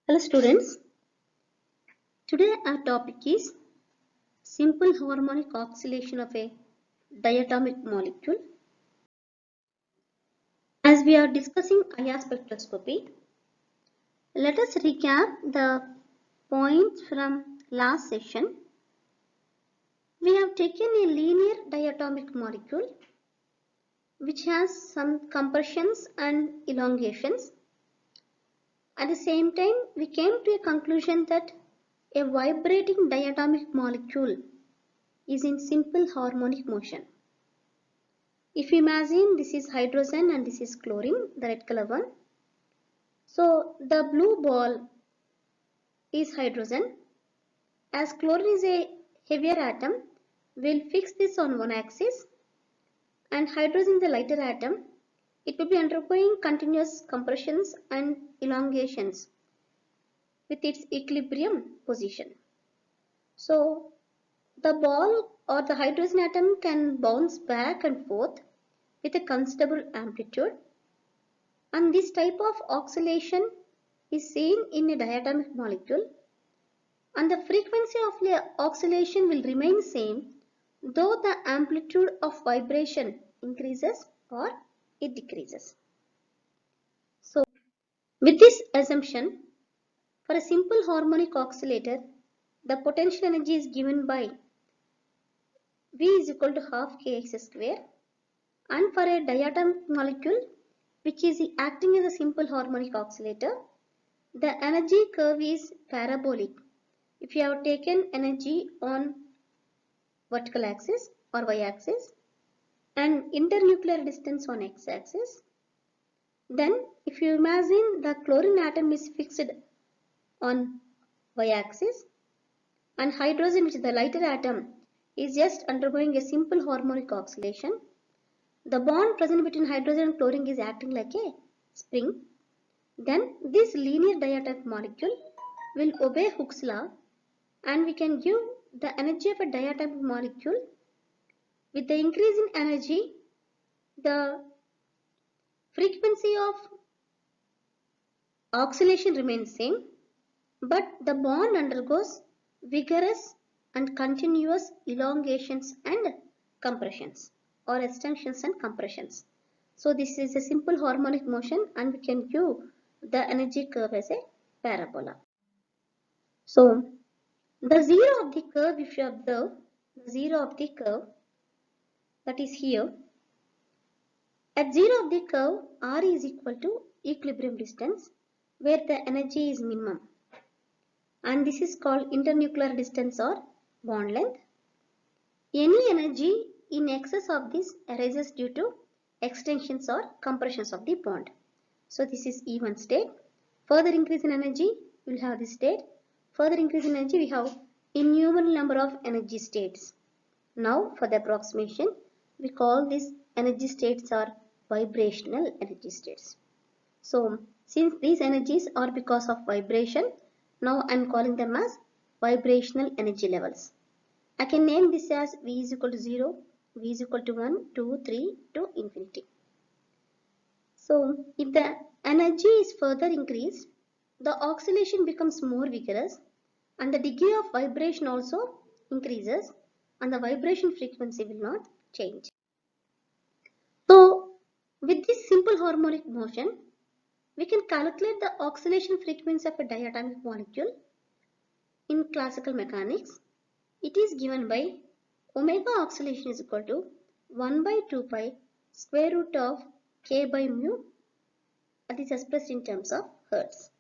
Hello students, today our topic is simple harmonic oscillation of a diatomic molecule. As we are discussing IR spectroscopy, let us recap the points from last session. We have taken a linear diatomic molecule which has some compressions and elongations. At the same time, we came to a conclusion that a vibrating diatomic molecule is in simple harmonic motion. If you imagine this is hydrogen and this is chlorine, the red color one. So the blue ball is hydrogen. As chlorine is a heavier atom, we'll fix this on one axis, and hydrogen is a lighter atom. It will be undergoing continuous compressions and elongations with its equilibrium position. So the ball or the hydrogen atom can bounce back and forth with a considerable amplitude, and this type of oscillation is seen in a diatomic molecule, and the frequency of the oscillation will remain same though the amplitude of vibration increases or it decreases. So with this assumption, for a simple harmonic oscillator, the potential energy is given by V is equal to half kx square, and for a diatomic molecule which is acting as a simple harmonic oscillator, the energy curve is parabolic. If you have taken energy on vertical axis or y-axis and internuclear distance on x-axis, then if you imagine the chlorine atom is fixed on y-axis and hydrogen, which is the lighter atom, is just undergoing a simple harmonic oscillation, the bond present between hydrogen and chlorine is acting like a spring. Then this linear diatomic molecule will obey Hooke's law, and we can give the energy of a diatomic molecule. With the increase in energy, the frequency of oscillation remains same, but the bond undergoes vigorous and continuous elongations and compressions, or extensions and compressions. So this is a simple harmonic motion, and we can give the energy curve as a parabola. So the zero of the curve, if you observe, the zero of the curve, that is here. At zero of the curve, R is equal to equilibrium distance, where the energy is minimum, and this is called internuclear distance or bond length. Any energy in excess of this arises due to extensions or compressions of the bond. So this is E1 state. Further increase in energy, we will have this state. Further increase in energy, we have innumerable number of energy states. Now for the approximation, we call these energy states are vibrational energy states. So since these energies are because of vibration, now I am calling them as vibrational energy levels. I can name this as V is equal to 0, V is equal to 1, 2, 3 to infinity. So if the energy is further increased, the oscillation becomes more vigorous, and the degree of vibration also increases, and the vibration frequency will not change. So with this simple harmonic motion, we can calculate the oscillation frequency of a diatomic molecule in classical mechanics. It is given by omega oscillation is equal to 1 by 2 pi square root of k by mu, that is expressed in terms of hertz.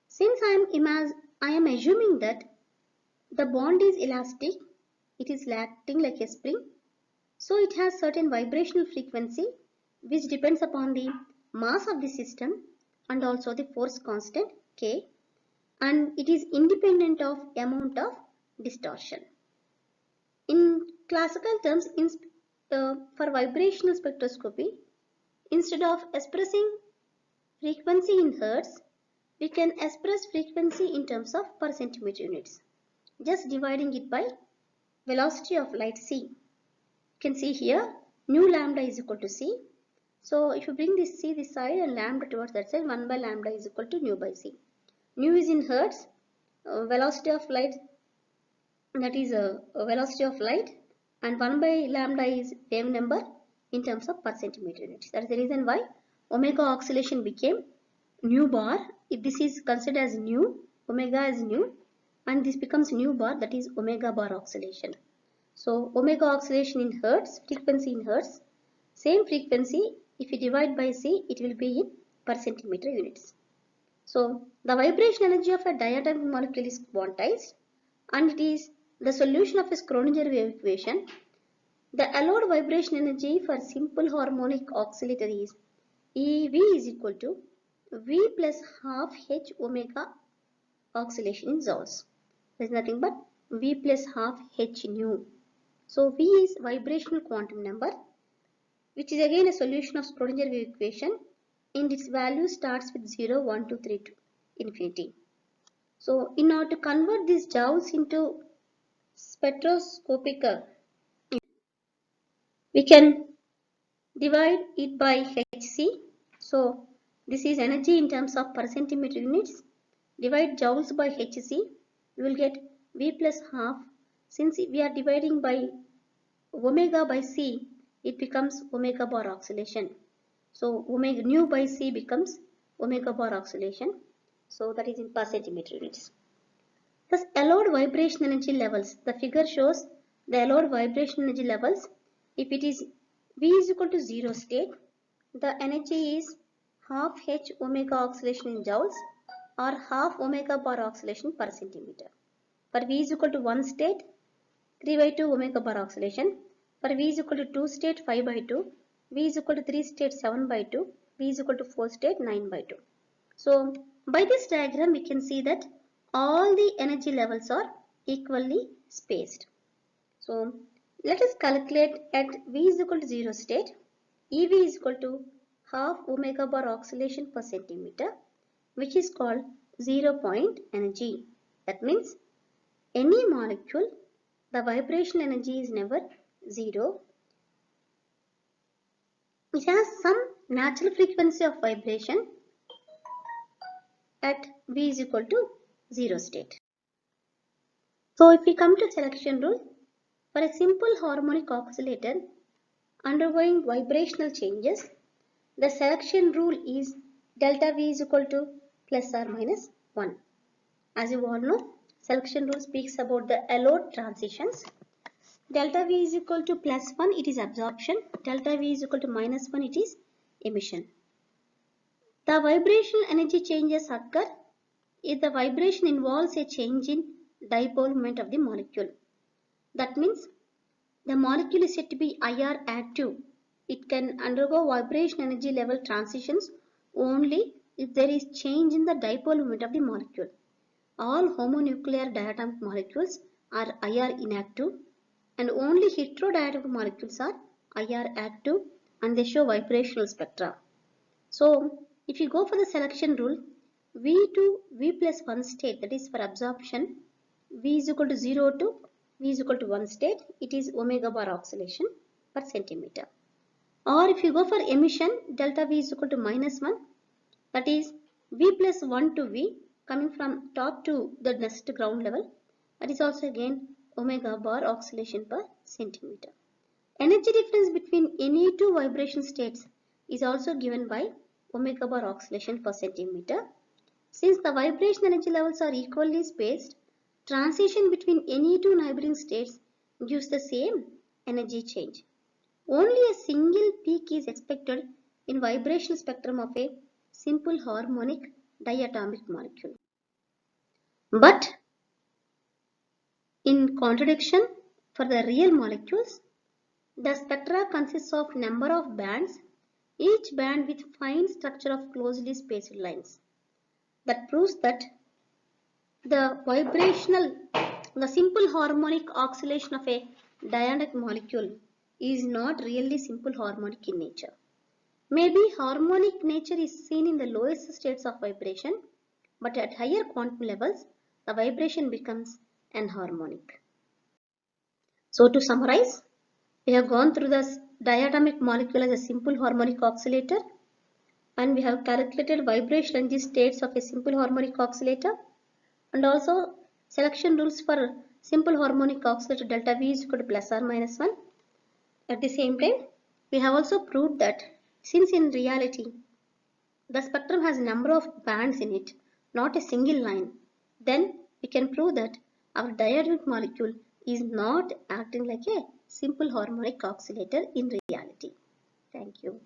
Since I am assuming that the bond is elastic, it is acting like a spring, so it has certain vibrational frequency which depends upon the mass of the system and also the force constant K, and it is independent of amount of distortion. In classical terms, for vibrational spectroscopy, instead of expressing frequency in hertz, we can express frequency in terms of per centimeter units, just dividing it by velocity of light c. You can see here nu lambda is equal to c. So if you bring this c this side and lambda towards that side, 1 by lambda is equal to nu by c. Nu is in hertz, velocity of light, that is velocity of light, and 1 by lambda is wave number in terms of per centimeter units. That is the reason why omega oscillation became nu bar. If this is considered as nu, omega is nu, and this becomes nu bar, that is omega bar oscillation. So omega oscillation in hertz, frequency in hertz, same frequency, if you divide by C, it will be in per centimeter units. So the vibration energy of a diatomic molecule is quantized, and it is the solution of a Schrodinger wave equation. The allowed vibration energy for simple harmonic oscillator is EV is equal to V plus half H omega oscillation in joules. There is nothing but V plus half H nu. So V is vibrational quantum number, which is again a solution of Schrodinger wave equation, and its value starts with 0, 1, 2, 3 to infinity. So in order to convert these joules into spectroscopic, we can divide it by Hc. So this is energy in terms of per centimeter units. Divide joules by Hc, we will get V plus half. Since we are dividing by omega by C, it becomes omega bar oscillation. So omega nu by C becomes omega bar oscillation. So that is in per centimeter units. Thus allowed vibration energy levels. The figure shows the allowed vibration energy levels. If it is V is equal to 0 state, the energy is half H omega oscillation in joules or half omega bar oscillation per centimeter. For V is equal to 1 state, 3 by 2 omega bar oscillation. For V is equal to 2 state, 5 by 2. V is equal to 3 state, 7 by 2. V is equal to 4 state, 9 by 2. So by this diagram we can see that all the energy levels are equally spaced. So let us calculate at V is equal to 0 state, EV is equal to half omega bar oscillation per centimeter, which is called 0 point energy. That means any molecule, the vibration energy is never 0. It has some natural frequency of vibration at V is equal to 0 state. So if we come to selection rule, for a simple harmonic oscillator undergoing vibrational changes, the selection rule is delta V is equal to plus or minus 1. As you all know, selection rule speaks about the allowed transitions. Delta V is equal to plus 1, it is absorption. Delta V is equal to minus 1, it is emission. The vibrational energy changes occur if the vibration involves a change in dipole moment of the molecule. That means the molecule is said to be IR active. It can undergo vibration energy level transitions only if there is change in the dipole moment of the molecule. All homonuclear diatomic molecules are IR inactive, and only heterodiatomic molecules are IR active, and they show vibrational spectra. So if you go for the selection rule, V to V plus 1 state, that is for absorption, V is equal to 0 to V is equal to 1 state, it is omega bar oscillation per centimeter. Or if you go for emission, delta V is equal to minus 1, that is V plus 1 to V coming from top to the next ground level, that is also again omega bar oscillation per centimeter. Energy difference between any two vibration states is also given by omega bar oscillation per centimeter. Since the vibration energy levels are equally spaced, transition between any two neighboring states gives the same energy change. Only a single peak is expected in vibrational spectrum of a simple harmonic diatomic molecule. But in contradiction, for the real molecules, the spectra consists of number of bands, each band with fine structure of closely spaced lines. That proves that the simple harmonic oscillation of a diatomic molecule is not really simple harmonic in nature. Maybe harmonic nature is seen in the lowest states of vibration, but at higher quantum levels, the vibration becomes anharmonic. So to summarize, we have gone through the diatomic molecule as a simple harmonic oscillator, and we have calculated vibration energy states of a simple harmonic oscillator, and also selection rules for simple harmonic oscillator delta V is equal to plus or minus 1. At the same time, we have also proved that since in reality the spectrum has a number of bands in it, not a single line, then we can prove that our diatomic molecule is not acting like a simple harmonic oscillator in reality. Thank you.